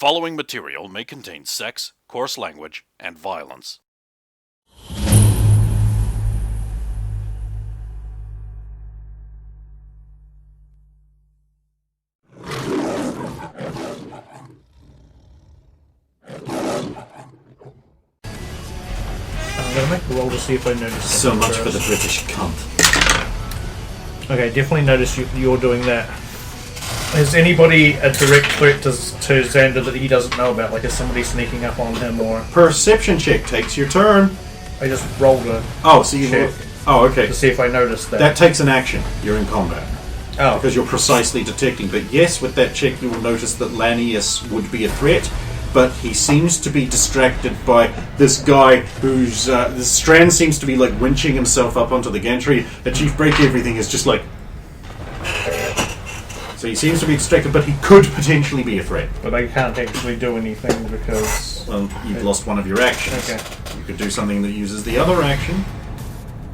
following material may contain sex, coarse language, and violence. I'm gonna make a roll to see if I notice. So much for the British cunt. Okay, definitely notice you're doing that. Is anybody a direct threat to Xander that he doesn't know about? Like, is somebody sneaking up on him, or... Perception check takes your turn. I just rolled a so you check okay. to see if I noticed that. That takes an action. You're in combat. Oh. Because you're precisely detecting. But yes, with that check you will notice that Lanius would be a threat, but he seems to be distracted by this guy who's... this Strand seems to be, like, winching himself up onto the gantry. The Chief Break Everything is just like... So he seems to be distracted, but he could potentially be a threat. But I can't actually do anything because... Well, you've lost one of your actions. Okay. You could do something that uses the other action.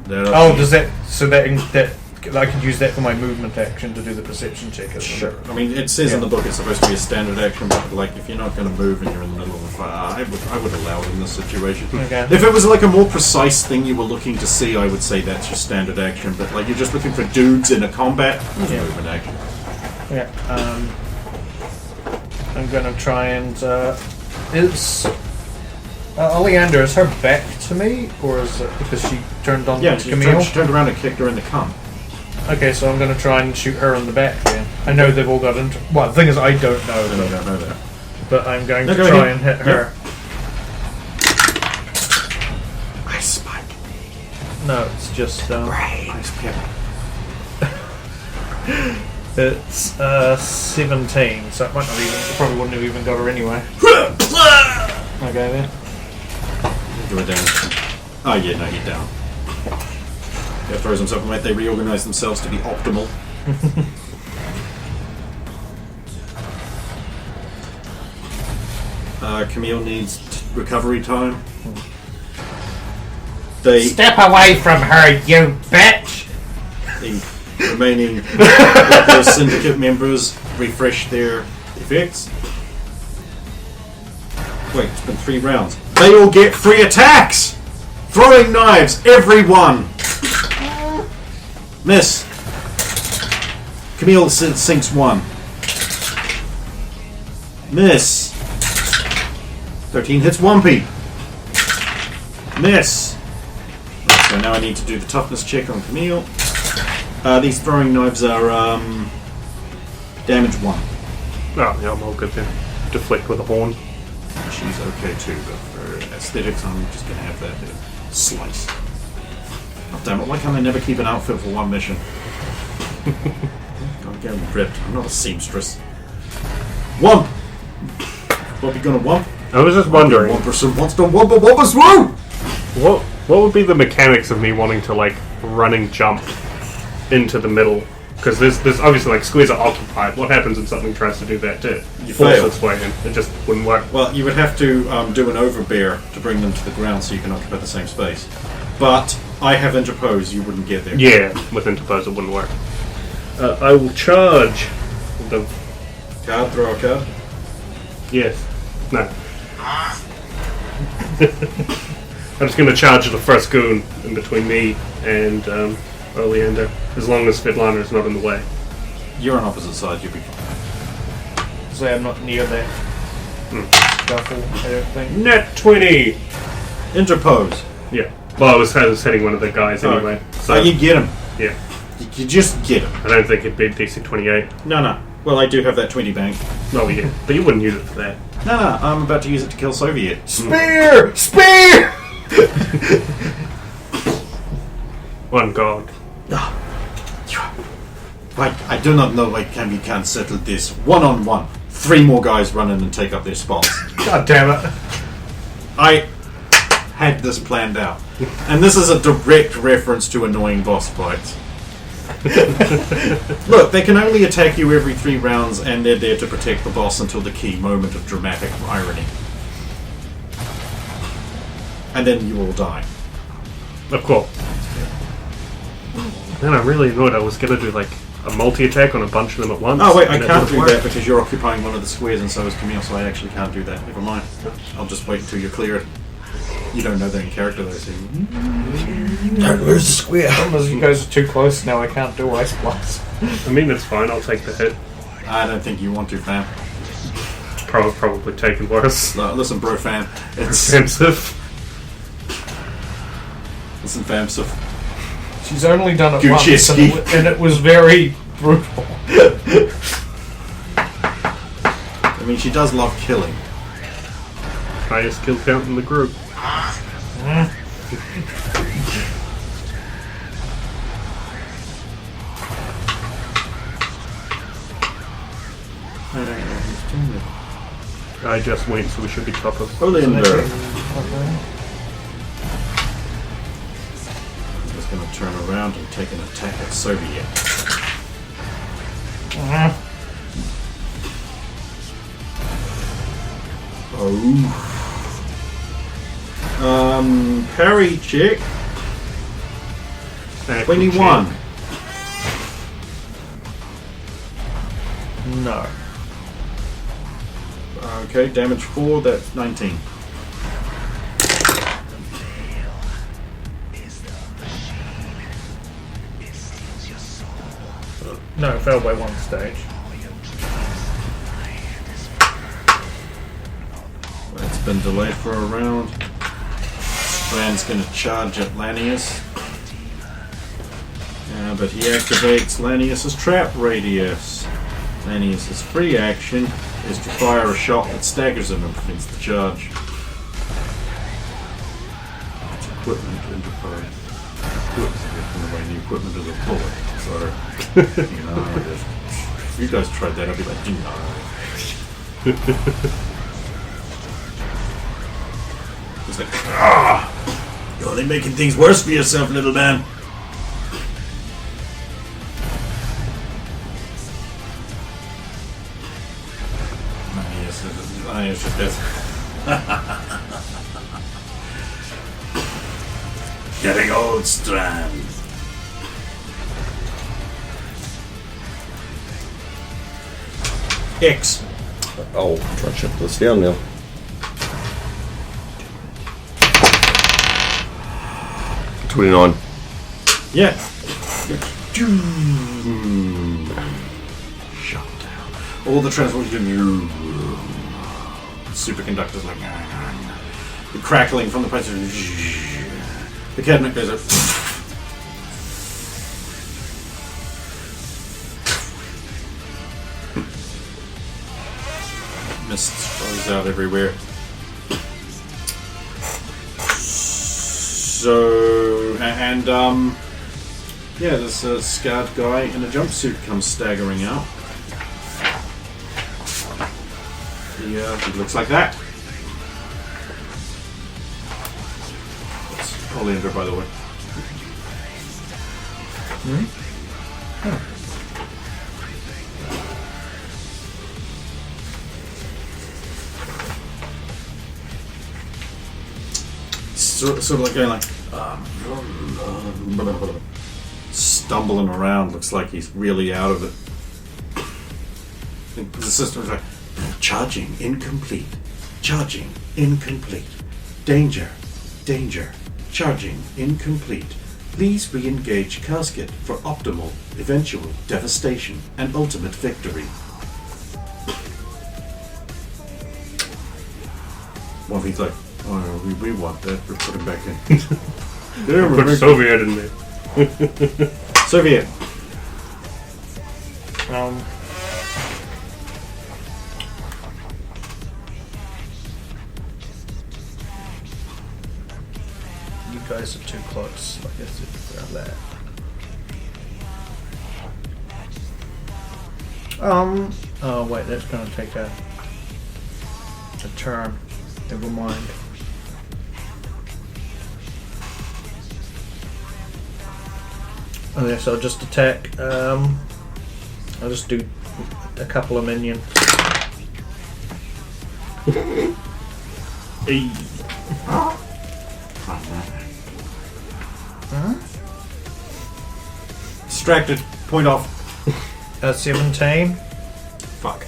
Does that... So that I could use that for my movement action to do the perception check, isn't Sure. it? I mean, it says in the book it's supposed to be a standard action, but like if you're not going to move and you're in the middle of a fight, I would allow it in this situation. Okay. If it was like a more precise thing you were looking to see, I would say that's your standard action. But like you're just looking for dudes in a combat, it's movement action. Yeah. I'm gonna try and. Is Oleander, is her back to me, or is it because she turned on Camille? She turned around and kicked her in the cunt. Okay, so I'm going to try and shoot her in the back then. I know they've all got into... Well, the thing is, I don't know. I don't know that. But I'm going to try and hit her. Ice spike. No, it's just... Ice pick. It's 17, so it might not even... It probably wouldn't have even got her anyway. Okay, then. Do it down. Oh, yeah, no, he's down. He throws himself away. They reorganize themselves to be optimal. Camille needs recovery time. Step away from her, you bitch! The remaining of the syndicate members refresh their effects. Wait, it's been 3 rounds. They all get free attacks! Throwing knives, everyone! Miss. Camille sinks 1. Miss. 13 hits 1p. Miss. So now I need to do the toughness check on Camille. These throwing knives are damage 1. Oh, yeah, I'm all good then. Deflect with a horn. She's okay too, but for aesthetics I'm just going to have that slice. Oh, damn it, why can't I never keep an outfit for one mission? Gotta get ripped. I'm not a seamstress. Wump! What are you gonna wump? I was just wondering, One person wants to wump a wump as well! what would be the mechanics of me wanting to, like, running jump into the middle? Because there's obviously, like, squares are occupied. What happens if something tries to do that too? You force fail. its way in. It just wouldn't work. Well, you would have to do an overbear to bring them to the ground so you can occupy the same space. But I have interposed, you wouldn't get there. Yeah, with interpose it wouldn't work. I will charge the... Card, throw a card. Yes. No. I'm just going to charge the first goon in between me and Oleander, as long as Svetlana is not in the way. You're on opposite side, you'll be fine. So I'm not near that scuffle, I don't think. Net 20! Interpose. Yeah. Well, I was hitting one of the guys anyway. So you get him. Yeah. You just get him. I don't think it'd beat DC 28. No. Well, I do have that 20 bank. Oh, yeah. But you wouldn't use it for that. No, I'm about to use it to kill Soviet. Spear! Spear! One god. I do not know why we can't settle this one-on-one. 3 more guys run in and take up their spots. God damn it. I had this planned out. And this is a direct reference to annoying boss fights. Look, they can only attack you every 3 rounds and they're there to protect the boss until the key moment of dramatic irony. And then you all die. Of course. Man, I'm really annoyed. I was going to do, like, a multi-attack on a bunch of them at once. Oh wait, I and can't would do work. that because you're occupying one of the squares and so is Camille, so I actually can't do that. Never mind. I'll just wait until you clear it. You don't know that in character though, so Don't lose the square. Unless you guys are too close now, I can't do Ice Blast. I mean, that's fine. I'll take the hit. I don't think you want to, fam. Probably taken worse. No, listen, bro, fam. It's Expensive. listen, fam. So She's only done it Gucci once, ski. and it was very brutal. I mean, she does love killing. Highest kill count in the group. I just went, so we should be top of. Olinda. Okay. I'm just going to turn around and take an attack at Soviet. Oh. Parry check. 21. No. Okay, damage 4, that's 19. No, it fell by one stage. That's been delayed for a round. Strand's going to charge at Lanius. But he activates Lanius's trap radius. Lanius's free action is to fire a shot that staggers him and prevents the charge. It's equipment enterprise. New equipment is a bullet. So, you know, if you guys tried that, I'd be like, no. He's like, you're only making things worse for yourself, little man. It's just this. Getting old, Strand. X. I'll try to shut this down now. $29. Yeah. Shut down. All the transformers. Superconductors like the crackling from the pressure. The cabinet goes up. Mist throws out everywhere. So yeah, this scarred guy in a jumpsuit comes staggering out. Yeah, he looks like that. That's Oleander, by the way. Sort of like going like stumbling around. Looks like he's really out of it. The system's like, charging incomplete. Charging incomplete. Danger. Danger. Charging incomplete. Please re-engage casket for optimal, eventual devastation and ultimate victory. One of these like, oh, we want that. We're putting back in. Yeah, Put Soviet in there. Soviet. You guys are too close. I guess it's around that. Oh wait, that's gonna take a turn. Never mind. Oh yes, I'll just attack. I'll just do a couple of minions. Hey. Distracted. Point off. 17. Fuck.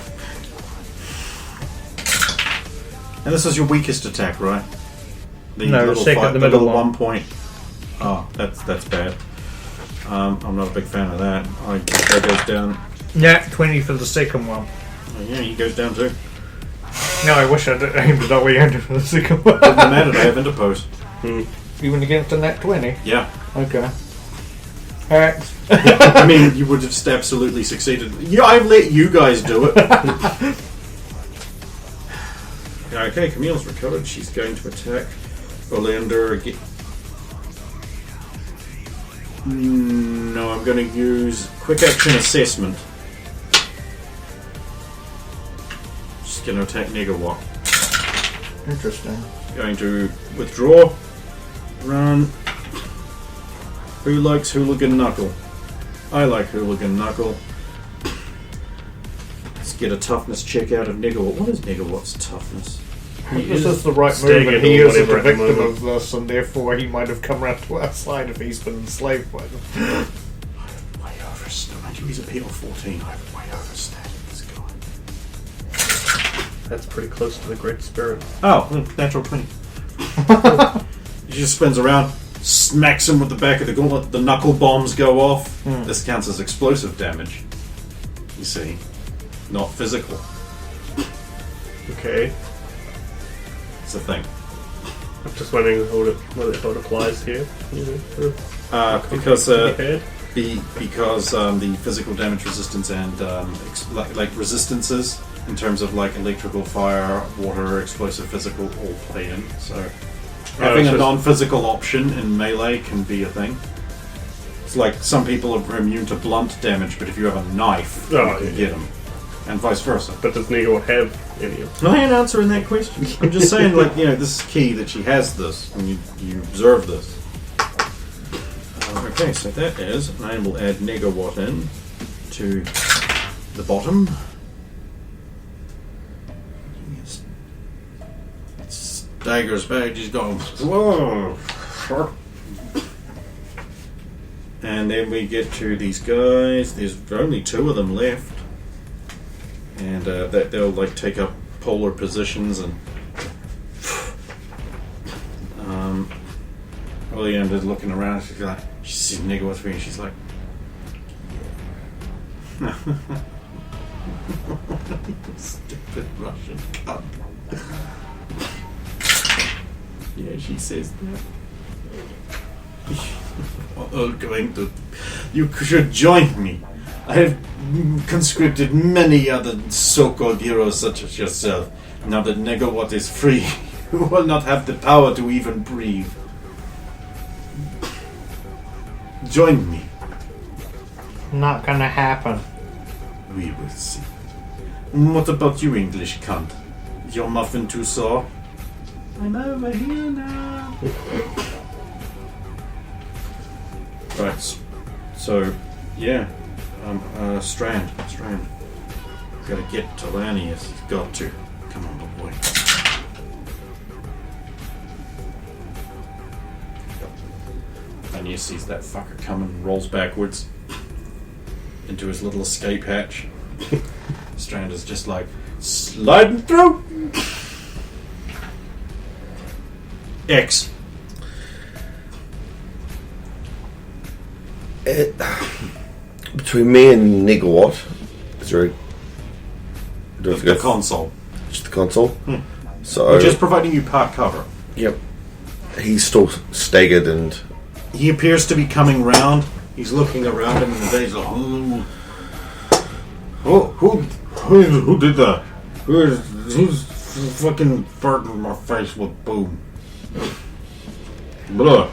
And this is your weakest attack, right? The the middle one. 1 point. Oh, that's bad. I'm not a big fan of that. That goes down. Yeah, 20 for the second one. Oh, yeah, he goes down too. No, I wish I'd aimed it all the way for the second one. Doesn't matter, they have interpose. You went against a nat 20? Yeah. Okay. Alright. I mean, you would have absolutely succeeded. Yeah, I've let you guys do it. Okay, Camille's recovered. She's going to attack Oleander again. No, I'm going to use quick action assessment. She's going to attack Negawatt. Interesting. Going to withdraw. Run. Who likes Hooligan Knuckle? I like Hooligan Knuckle. Let's get a toughness check out of Negawatt. What is Negawatt's toughness? This is the right move, and he is a victim of this, and therefore he might have come around to our side if he's been enslaved by them. I've way overstated. He's a PL-14. I've way overstated this guy. That's pretty close to the Great Spirit. Oh, natural 20. He just spins around, smacks him with the back of the gauntlet, the knuckle bombs go off. This counts as explosive damage. You see. Not physical. Okay. It's a thing. I'm just wondering whether it applies here. Because the physical damage resistance and like resistances in terms of like electrical, fire, water, explosive, physical all play in. So having a non-physical option in melee can be a thing. It's like some people are immune to blunt damage, but if you have a knife, you can get them. And vice versa. But does Nego have any of them? I ain't answering that question. I'm just saying, like, this is key that she has this, and you observe this. Okay, so that is, and I will add Negawatt in to the bottom. Staggers back, he's going, whoa! And then we get to these guys. There's only 2 of them left. And that they'll like take up polar positions, and Oleander's looking around. She's like, she sees Negawatt me, and she's like, stupid Russian cunt. Yeah, she says that. You should join me. I have conscripted many other so-called heroes such as yourself. Now that Negawatt is free, you will not have the power to even breathe. Join me. Not gonna happen. We will see. What about you, English cunt? Is your muffin too sore? I'm over here now. Right. So, yeah. Strand. Gotta get to Lanius. He's got to. Come on, little boy. Lanius sees that fucker coming and rolls backwards into his little escape hatch. Strand is just like, sliding through! X. Between me and Negawatt, is there the console. Just the console? So, we're just providing you part cover. Yep. He's still staggered and... He appears to be coming round. He's looking around him and the day's like, who did that? Who's fucking farting in my face with boom? Blah.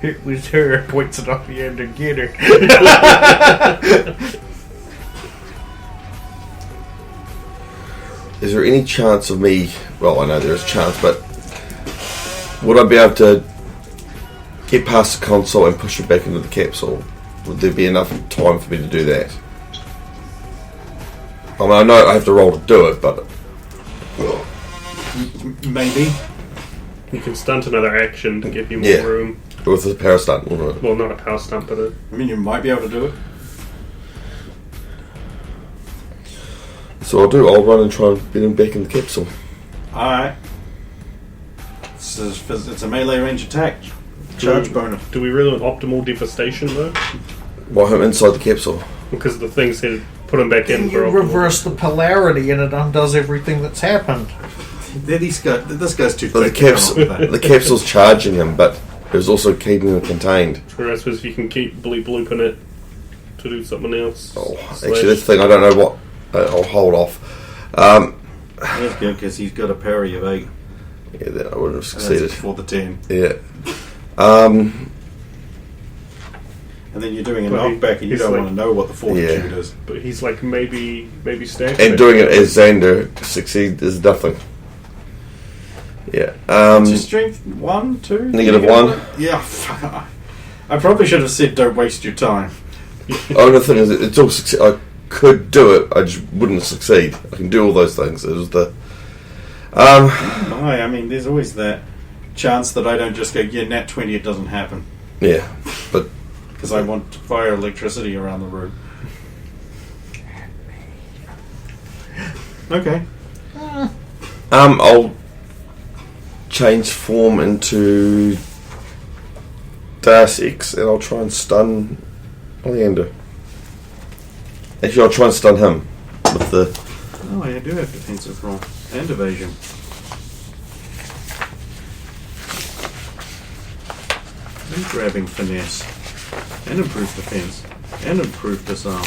It was her. Points it off the end to get her. Is there any chance of me... Well, I know there is a chance, but... Would I be able to get past the console and push it back into the capsule? Would there be enough time for me to do that? I mean, I know I have to roll to do it, but... Maybe. You can stunt another action to give you more room. with a power stunt, wouldn't it? Well, not a power stunt, but I mean, you might be able to do it. So I'll run and try and get him back in the capsule. Alright. It's a melee range attack. Charge bonus. do we really want optimal devastation though? While I'm inside the capsule. Because the thing said put him back in Then for you optimal. reverse the polarity and it undoes everything that's happened. This guy's too But thick to come up with that. the capsule's charging him, but it was also keeping him contained. Or I suppose if you can keep blooping it to do something else. Oh, actually, that's the thing. I don't know what. I'll hold off. That's good because he's got a parry of 8. Yeah, then I would have And that's succeeded. before the 10. Yeah. And then you're doing a But knockback and you he's don't like- want to know what the fortitude is. But he's like maybe stacked. And doing it as Xander succeed is nothing. Yeah. What's your strength? 1, 2? -1. Yeah. I probably should have said don't waste your time. Oh, the thing is, it's all I could do it. I just wouldn't succeed. I can do all those things. It was the. I mean, there's always that chance that I don't just go, yeah, nat 20, it doesn't happen. Yeah, but Because I want to fire electricity around the room. Okay. I'll change form into Deus Ex and I'll try and stun Oleander. Actually, I'll try and stun him with the. Oh, I do have defensive roll. And evasion. And grabbing finesse. And improved defense. And improved disarm.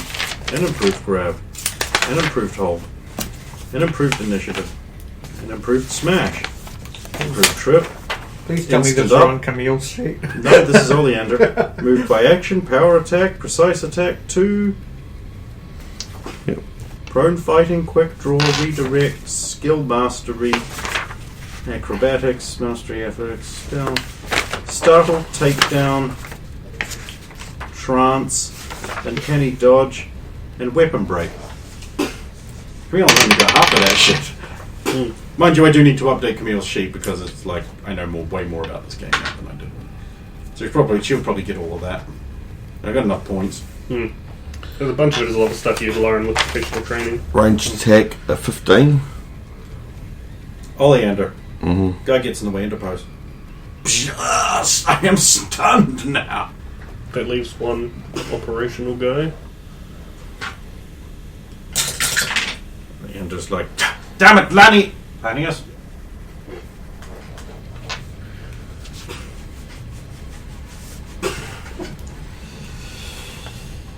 And improved grab. And improved hold. And improved initiative. And improved smash. Improved trip. Please tell me Instant this is up. on Camille's sheet. No, this is Oleander. Moved by action, power attack, precise attack, 2. Yep. Prone fighting, quick draw, redirect, skill mastery, acrobatics, mastery, athletics, startle, takedown, trance, uncanny dodge, and weapon break. Camille's only got half of that shit. Mind you, I do need to update Camille's sheet because it's like I know way more about this game now than I did. So she'll probably get all of that. I got enough points. There's a bunch of it is a lot of stuff you'd learn with professional training. Range attack at 15. Oleander. Mm-hmm. Guy gets in the way, interpose. Yes, I am stunned now. That leaves one operational guy. Oleander's like, damn it, Lanny! Lannius?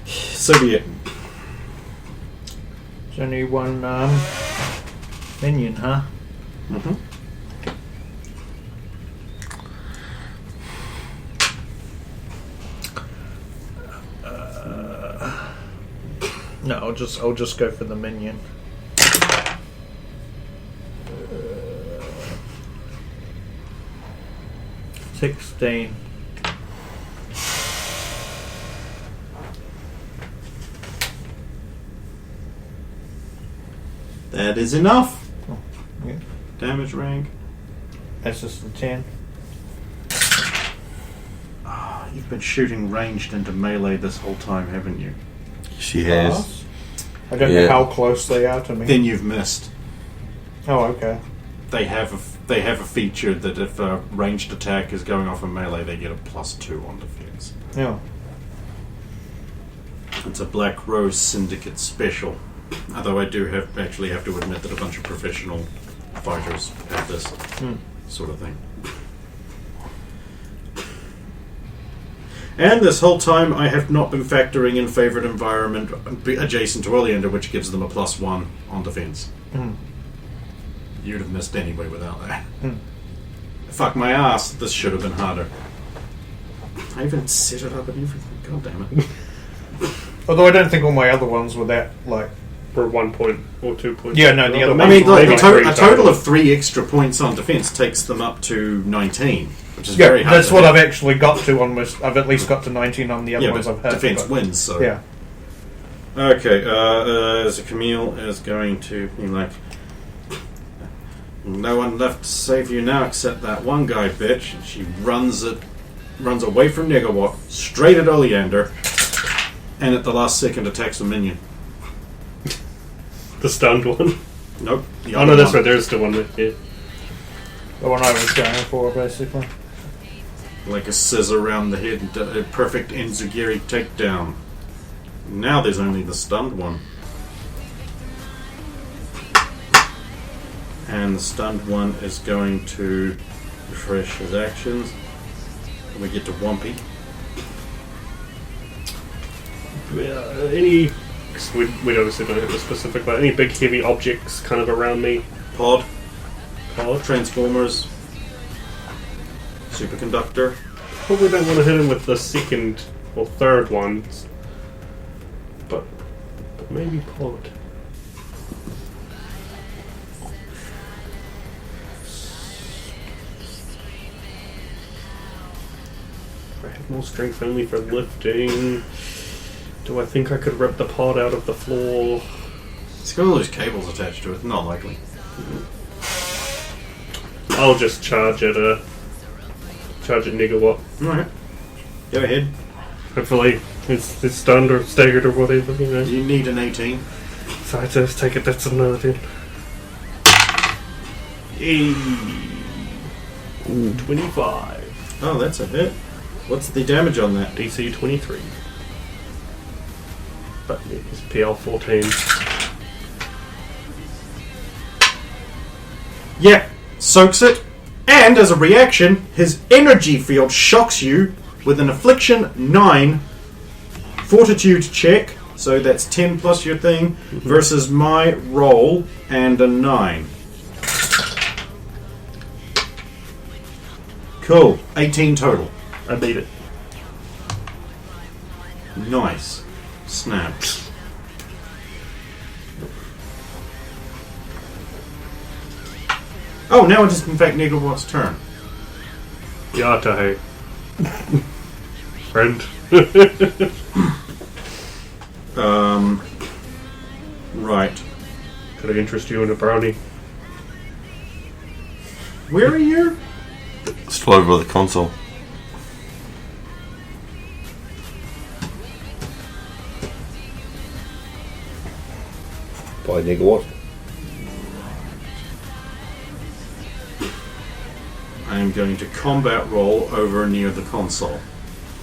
So be it. There's only one minion, huh? Mm-hmm. No, I'll just go for the minion. Uh, 16. That is enough. Oh, yeah. Damage rank. That's just the 10. You've been shooting ranged into melee this whole time, haven't you? She Class? I don't Yeah. know how close they are to me. Then you've missed. Oh, okay. They have a feature that if a ranged attack is going off in melee, they get a +2 on defense. Yeah. It's a Black Rose Syndicate special. Although I do have to admit that a bunch of professional fighters have this sort of thing. And this whole time I have not been factoring in favourite environment adjacent to Oleander, which gives them a +1 on defense. Mm. You'd have missed anyway without that. Fuck my ass, this should have been harder. I even set it up and everything, god damn it. Although I don't think all my other ones were that, like... For 1 point or 2 points. Yeah, no, the other I mean, Maybe like, three a total of 3 extra points on defense takes them up to 19, which is very Yeah, hard. that's to what hit. I've actually got to on most... I've at least got to 19 on the other Yeah, ones but I've had. defense but- wins, so... Yeah. Okay, so Camille is going to be like, no one left to save you now except that one guy, bitch. And she runs at runs away from Negawatt, straight at Oleander, and at the last second attacks a minion. The stunned one. Nope. Oh no, that's right. There's still one. Yeah. The one I was going for, basically. Like a scissor around the head, a perfect Enzugiri takedown. Now there's only the stunned one. And the stunned one is going to refresh his actions. And we get to Wumpy. Any... We obviously don't have a specific, but any big heavy objects kind of around me? Pod. Transformers. Superconductor. Probably don't want to hit him with the second or third ones. But maybe pod. I have more strength only for lifting. Do I think I could rip the pod out of the floor? It's got all those cables attached to it. Not likely. I'll just charge at Negawatt. Alright. Go ahead. Hopefully it's stunned or staggered or whatever, you know. You need an 18. So I just take it, that's another 10. Yay! 25. Oh, that's a hit. What's the damage on that? DC 23. But it's PL 14. Yeah, soaks it, and as a reaction, his energy field shocks you with an Affliction 9 Fortitude check, so that's 10 plus your thing, versus my roll and a 9. Cool, 18 total. I beat it. Nice. Snapped. Oh, now it is in fact Negawatt's turn. Yatahe. Friend. Right. Could I interest you in a brownie? Where are you? Still over the console. By Negawatt. I am going to combat roll over near the console.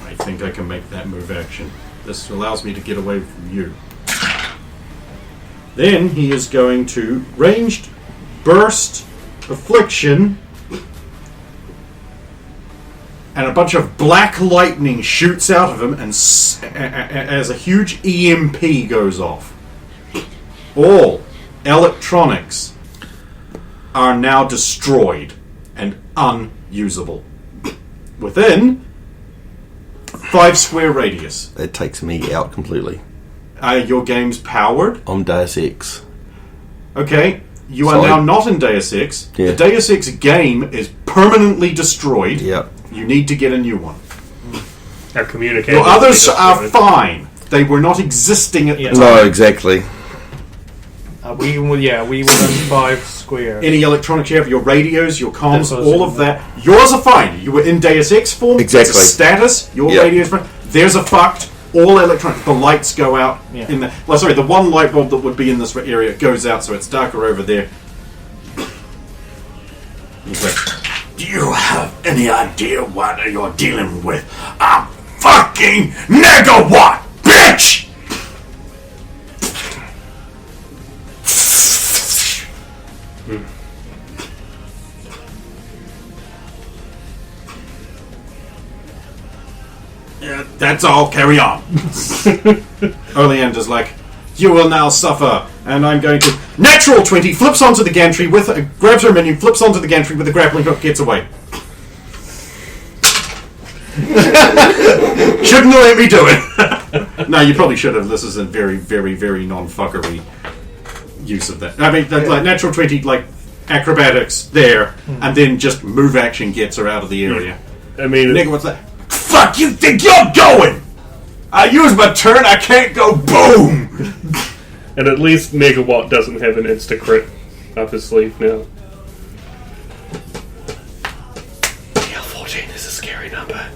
I think I can make that move action. This allows me to get away from you. Then he is going to ranged burst affliction, and a bunch of black lightning shoots out of him, and as a huge EMP goes off. All electronics are now destroyed and unusable within 5 square radius. That takes me out completely. Your game's powered. I'm Deus Ex. Okay, you are now not in Deus Ex. Yeah. The Deus Ex game is permanently destroyed. Yep. You need to get a new one. Our communication. Your others are fine. They were not existing at the time. No, exactly. We were within 5 square. Any electronics you have, your radios, your comms, That's what I was all of that. Yours are fine. You were in Deus Ex form. Exactly. It's a status. Your Yep. radio's fine. There's a fucked. All electronics. The lights go out in the. Well, sorry, the one light bulb that would be in this area goes out, so it's darker over there. He's like, do you have any idea what you're dealing with? A fucking Negawatt, bitch! Yeah, that's all, carry on. Oleander's like, you will now suffer, and I'm going to... Natural 20, flips onto the gantry, grabs her minion, flips onto the gantry with the grappling hook, gets away. Shouldn't have let me do it. No, you probably should have. This is a very, very, very non-fuckery use of that. I mean, like natural 20, like acrobatics there, and then just move action gets her out of the area. I mean, Nigga, what's that? Fuck you think you're going? I use my turn, I can't go boom! and at least Negawatt doesn't have an insta-crit up his sleeve now. PL14 is a scary number.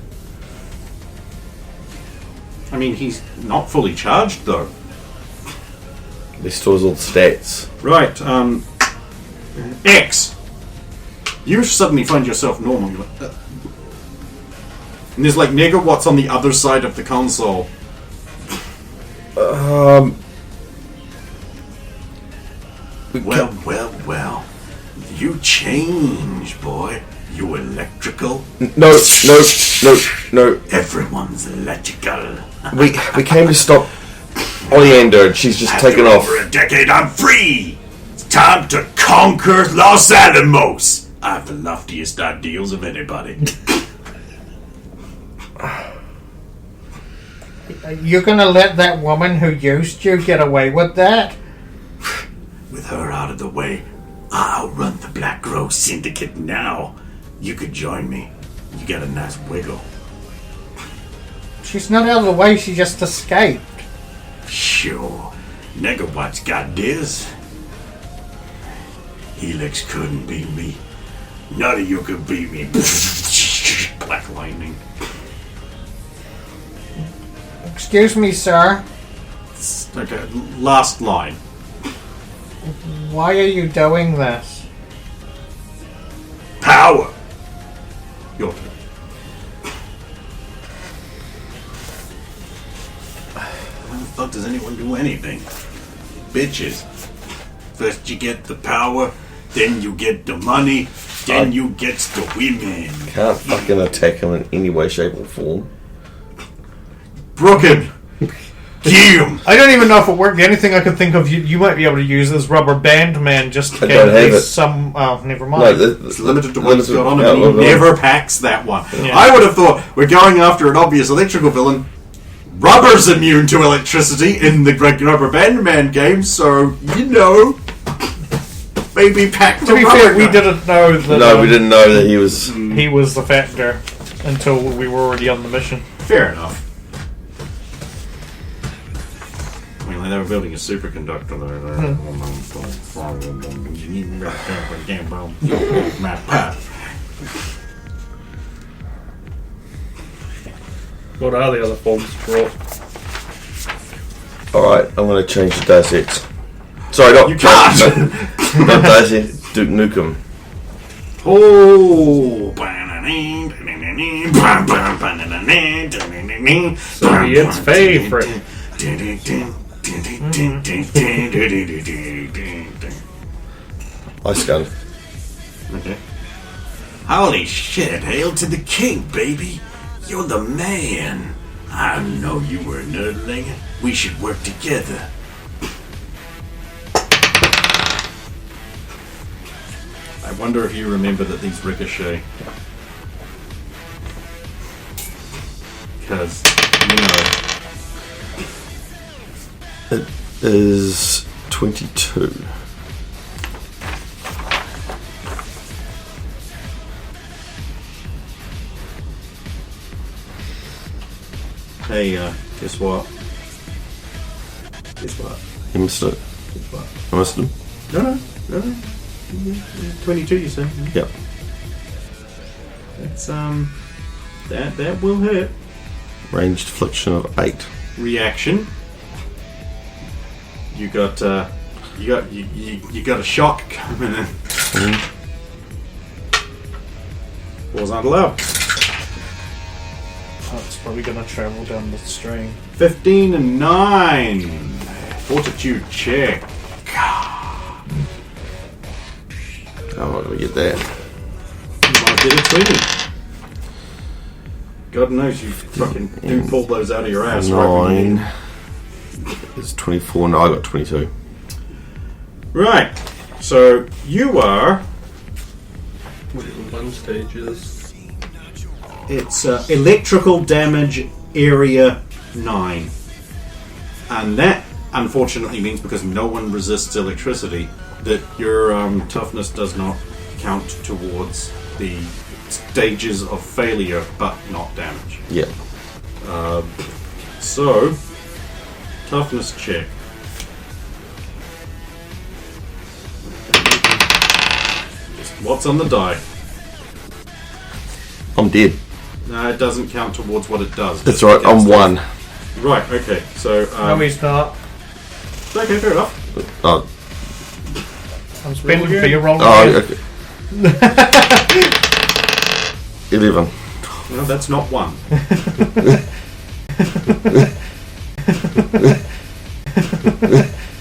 I mean, he's not fully charged, though. He stores all the stats. Right, X. You suddenly find yourself normal. You're like, and there's like megawatts on the other side of the console. Well. You change, boy. You electrical? No. Everyone's electrical. We came to stop Oleander, and she's just taken off. Over a decade, I'm free. It's time to conquer Los Alamos. I have the loftiest ideals of anybody. You're gonna let that woman who used you get away with that? With her out of the way, I'll run the Black Rose Syndicate now. You could join me. You got a nice wiggle. She's not out of the way, she just escaped. Sure. Negawatt's got this. Helix couldn't beat me. None of you could beat me. Black lightning. Excuse me, sir. Okay, last line. Why are you doing this? Power! Your turn. How the fuck does anyone do anything? Bitches. First you get the power, then you get the money, then you get the women. Can't fucking attack him in any way, shape, or form. Brooken! Damn! I don't even know if it worked. The only thing I could think of you might be able to use is Rubber Band Man just in I don't have case it. some... Oh, never mind. No, It's limited to what he's got on him, and he well, never packs that one. Yeah. I would have thought we're going after an obvious electrical villain. Rubber's immune to electricity in the Rubber Band Man game, so, you know, maybe pack the To be rubber fair, we gun. didn't know that No, we didn't know that he was. he was the factor until we were already on the mission. Fair enough. I mean, they were building a superconductor there. What are the other forms brought? Alright, I'm going to change to Deus Ex. Sorry, not. You can't! Not Deus Ex, Duke Nukem. Oh! Soviet's favorite. Ice gun. Okay. Holy shit, hail to the king, baby. You're the man. I know you were a nerdling. We should work together. I wonder if you remember that these ricochet. Because, you know. It is 22. Hey, guess what? Guess what? You missed it. Guess what? I missed him. No. 22, you say? Yep. That's, that will hit. Ranged affliction of 8. Reaction. You got you got a shock coming in. Balls aren't allowed. Oh, it's probably going to travel down the stream. 15 and 9. Fortitude check. I'm not going to get that. You might get a 20. God knows you fucking do pull those out of your ass. 9. It's 24. No, I got 22. Right. So you are. One stage is. It's electrical damage area 9. And that, unfortunately, means because no one resists electricity, that your toughness does not count towards the stages of failure, but not damage. Yeah. So, toughness check. Just what's on the die? I'm dead. No, it doesn't count towards what it does. That's Just right, I'm against 1. Right. Okay. So. No, he's not. Okay. Fair enough. Oh, I'm spending again. for your roll. oh again. okay. 11. No, that's not one.